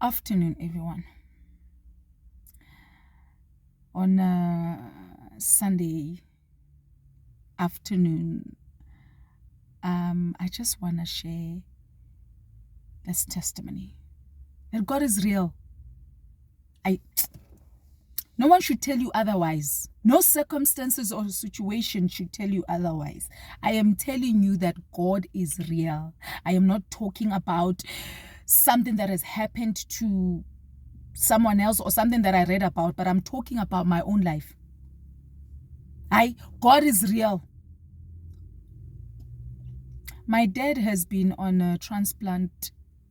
Afternoon, everyone. On Sunday afternoon, I just want to share this testimony that God is real. No one should tell you otherwise. No circumstances or situation should tell you otherwise. I am telling you that God is real. I am not talking about something that has happened to someone else or something that I read about, but I'm talking about my own life. God is real. My dad has been on a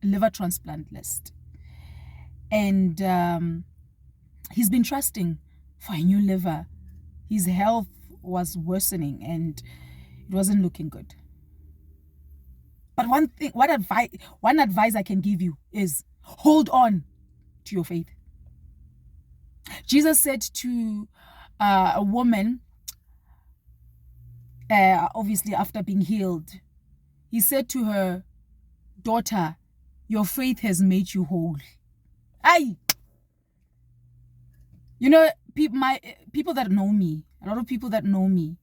liver transplant list. And he's been trusting for a new liver. His health was worsening and it wasn't looking good. But one advice I can give you is hold on to your faith. Jesus said to a woman, obviously after being healed, he said to her, "Daughter, your faith has made you whole." You know, people that know me, a lot of people that know me,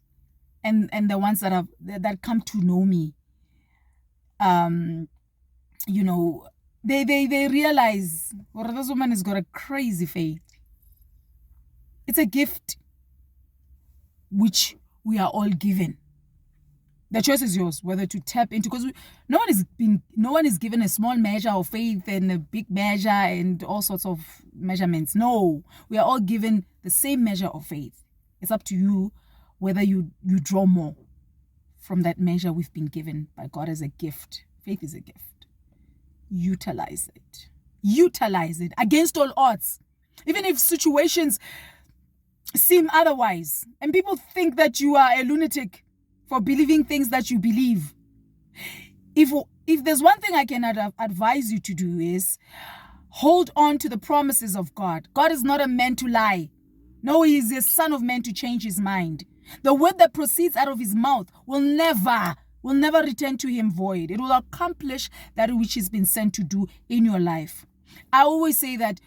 and the ones that come to know me, you know, they realize, well, this woman has got a crazy faith. It's a gift which we are all given. The choice is yours whether to tap into, because no one is given a small measure of faith and a big measure and all sorts of measurements. No, we are all given the same measure of faith. It's up to you whether you draw more from that measure we've been given by God as a gift. Faith is a gift. Utilize it. Utilize it against all odds. Even if situations seem otherwise and people think that you are a lunatic for believing things that you believe. If there's one thing I can advise you to do is hold on to the promises of God. God is not a man to lie. No, he is a son of man to change his mind. The word that proceeds out of his mouth will never return to him void. It will accomplish that which he's been sent to do in your life. I always say that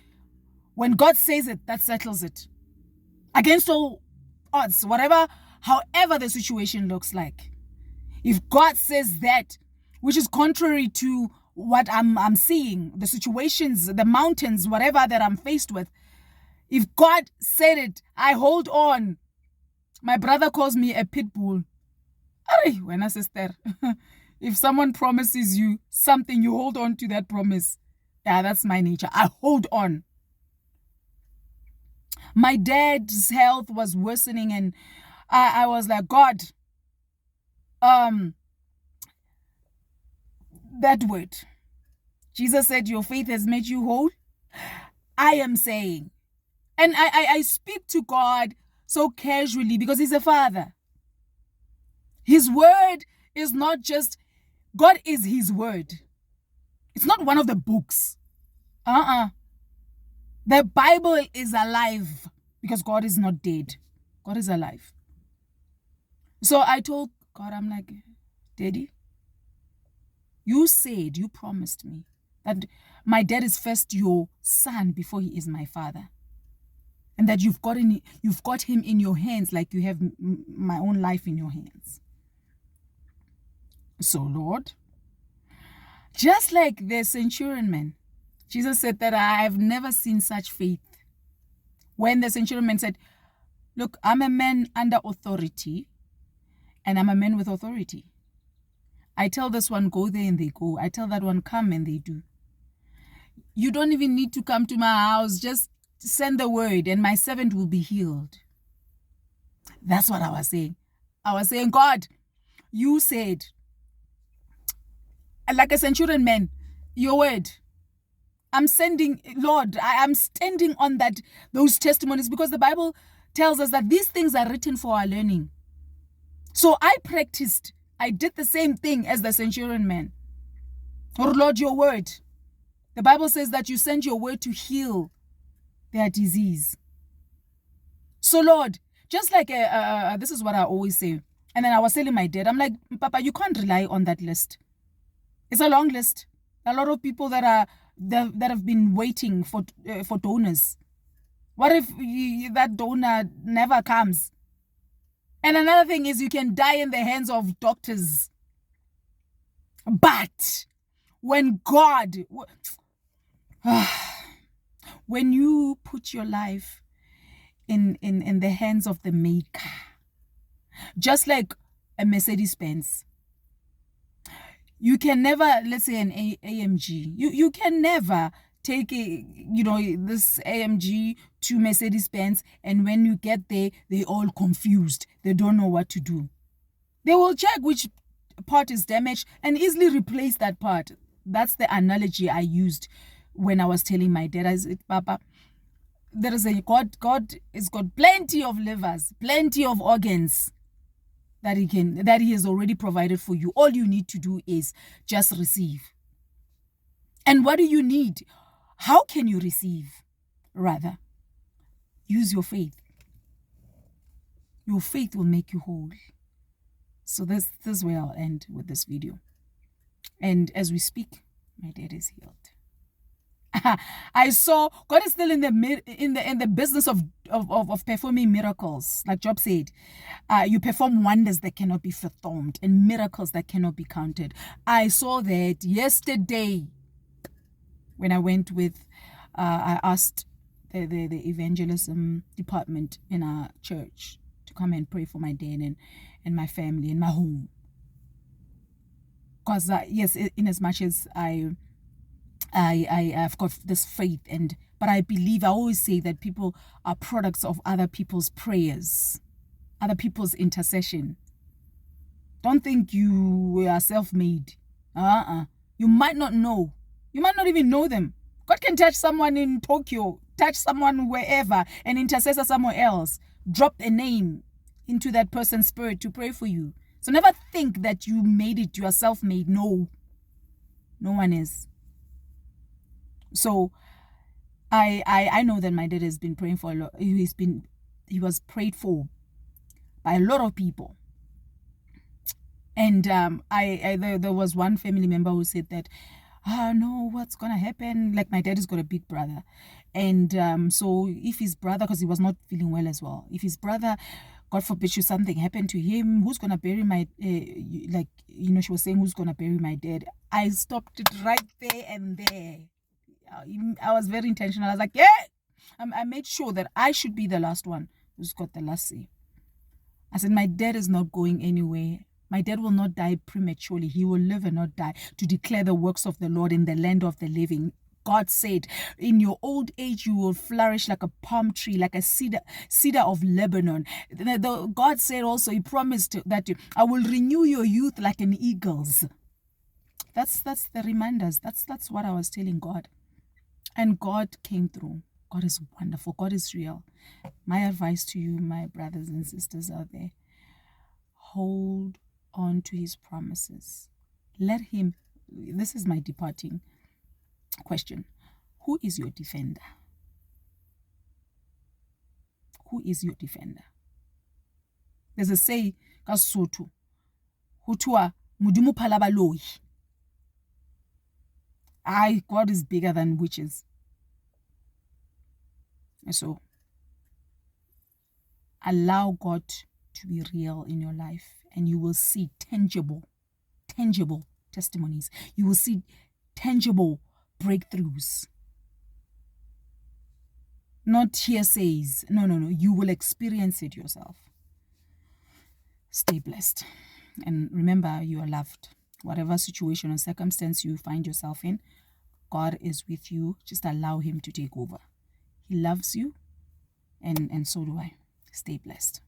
when God says it, that settles it. Against all odds, however the situation looks like. If God says that, which is contrary to what I'm seeing, the situations, the mountains, whatever that I'm faced with, if God said it, I hold on. My brother calls me a pit bull. Wena sister. If someone promises you something, you hold on to that promise. Yeah, that's my nature. I hold on. My dad's health was worsening and I was like, God, that word. Jesus said, your faith has made you whole. I am saying, and I speak to God so casually because he's a father. His word is not just, God is his word. It's not one of the books. The Bible is alive because God is not dead. God is alive. So I told God, I'm like, Daddy, you promised me that my dad is first your son before he is my father. And that you've got him in your hands like you have my own life in your hands. So, Lord, just like the centurion man, Jesus said that I have never seen such faith. When the centurion man said, look, I'm a man under authority and I'm a man with authority. I tell this one, go there, and they go. I tell that one, come, and they do. You don't even need to come to my house. Just send the word and my servant will be healed. That's what I was saying. I was saying, God, you said, like a centurion man, your word. I'm sending, Lord, I'm standing on those testimonies because the Bible tells us that these things are written for our learning. So I did the same thing as the centurion man. Oh Lord, your word. The Bible says that you send your word to heal their disease. So Lord, just like this is what I always say. And then I was telling my dad, I'm like, Papa, you can't rely on that list. It's a long list. A lot of people that are that have been waiting for donors? What if that donor never comes? And another thing is, you can die in the hands of doctors. But when God, when you put your life in the hands of the Maker, just like a Mercedes-Benz, you can never, let's say an AMG, you can never take this AMG to Mercedes-Benz, and when you get there, they're all confused. They don't know what to do. They will check which part is damaged and easily replace that part. That's the analogy I used when I was telling my dad, I said, Papa, there is a God has got plenty of livers, plenty of organs that he has already provided for you. All you need to do is just receive. And what do you need? How can you receive? Rather, use your faith. Your faith will make you whole. So this is where I'll end with this video. And as we speak, my dad is healed. I saw God is still in the business of performing miracles. Like Job said, you perform wonders that cannot be fathomed and miracles that cannot be counted. I saw that yesterday when I went with, I asked the evangelism department in our church to come and pray for my dad and my family and my home. Because yes, in as much as I've got this faith, but I believe, I always say that people are products of other people's prayers, other people's intercession. Don't think you are self-made. You might not know. You might not even know them. God can touch someone in Tokyo, touch someone wherever, an intercessor somewhere else, drop a name into that person's spirit to pray for you. So never think that you made it, you are self-made. No one is. So I know that my dad has been praying for a lot. He was prayed for by a lot of people. And there was one family member who said that, no, what's gonna happen? Like, my dad has got a big brother, and so if his brother, because he was not feeling well as well, if his brother, God forbid, should something happen to him, who's gonna bury my she was saying, who's gonna bury my dad? I stopped it right there and there. I was very intentional. I was like, yeah, I made sure that I should be the last one who's got the last say. I said, my dad is not going anywhere. My dad will not die prematurely. He will live and not die to declare the works of the Lord in the land of the living. God said, in your old age, you will flourish like a palm tree, like a cedar of Lebanon. God said also, he promised that I will renew your youth like an eagle's. That's the reminders. That's what I was telling God. And God came through. God is wonderful. God is real. My advice to you, my brothers and sisters out there, hold on to his promises. Let him, this is my departing question. Who is your defender? Who is your defender? There's a say, Kasotho, Hutua, Mudimu Palabaloi. God is bigger than witches. So, allow God to be real in your life, and you will see tangible testimonies. You will see tangible breakthroughs. Not hearsays. No. You will experience it yourself. Stay blessed. And remember, you are loved. Whatever situation or circumstance you find yourself in, God is with you. Just allow him to take over. He loves you, and so do I. Stay blessed.